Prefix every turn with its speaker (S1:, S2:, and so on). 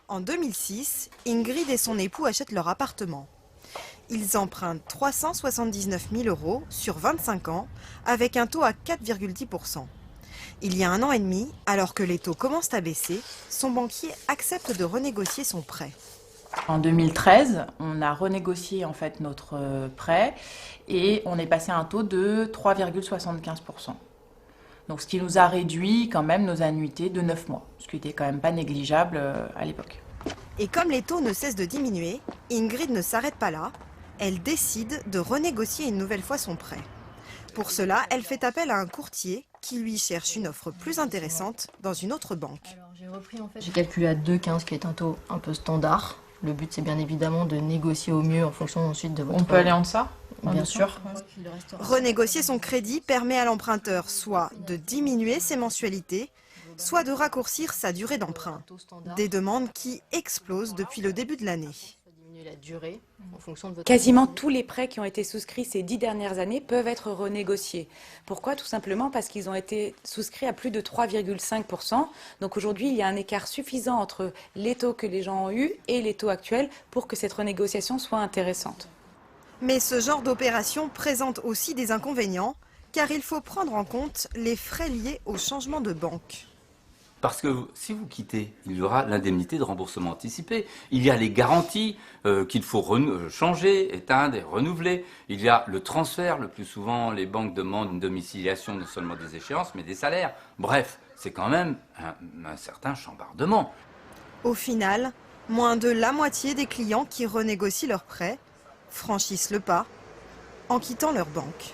S1: En 2006, Ingrid et son époux achètent leur appartement. Ils empruntent 379 000 € sur 25 ans avec un taux à 4,10 %. Il y a 1 an et demi, alors que les taux commencent à baisser, son banquier accepte de renégocier son prêt.
S2: En 2013, on a renégocié en fait notre prêt et on est passé à un taux de 3,75 %. Donc ce qui nous a réduit quand même nos annuités de 9 mois, ce qui était quand même pas négligeable à l'époque.
S1: Et comme les taux ne cessent de diminuer, Ingrid ne s'arrête pas là. Elle décide de renégocier une nouvelle fois son prêt. Pour cela, elle fait appel à un courtier qui lui cherche une offre plus intéressante dans une autre banque.
S3: J'ai calculé à 2,15 qui est un taux un peu standard. Le but c'est bien évidemment de négocier au mieux en fonction ensuite de votre...
S2: On peut aller en deçà,
S3: bien sûr.
S1: Renégocier son crédit permet à l'emprunteur soit de diminuer ses mensualités, soit de raccourcir sa durée d'emprunt. Des demandes qui explosent depuis le début de l'année.
S4: Quasiment tous les prêts qui ont été souscrits ces 10 dernières années peuvent être renégociés. Pourquoi? Tout simplement parce qu'ils ont été souscrits à plus de 3,5 %. Donc aujourd'hui, il y a un écart suffisant entre les taux que les gens ont eus et les taux actuels pour que cette renégociation soit intéressante.
S1: Mais ce genre d'opération présente aussi des inconvénients, car il faut prendre en compte les frais liés au changement de banque.
S5: Parce que si vous quittez, il y aura l'indemnité de remboursement anticipé. Il y a les garanties qu'il faut changer, éteindre et renouveler. Il y a le transfert. Le plus souvent, les banques demandent une domiciliation non seulement des échéances, mais des salaires. Bref, c'est quand même un certain chambardement.
S1: Au final, moins de la moitié des clients qui renégocient leurs prêts franchissent le pas en quittant leur banque.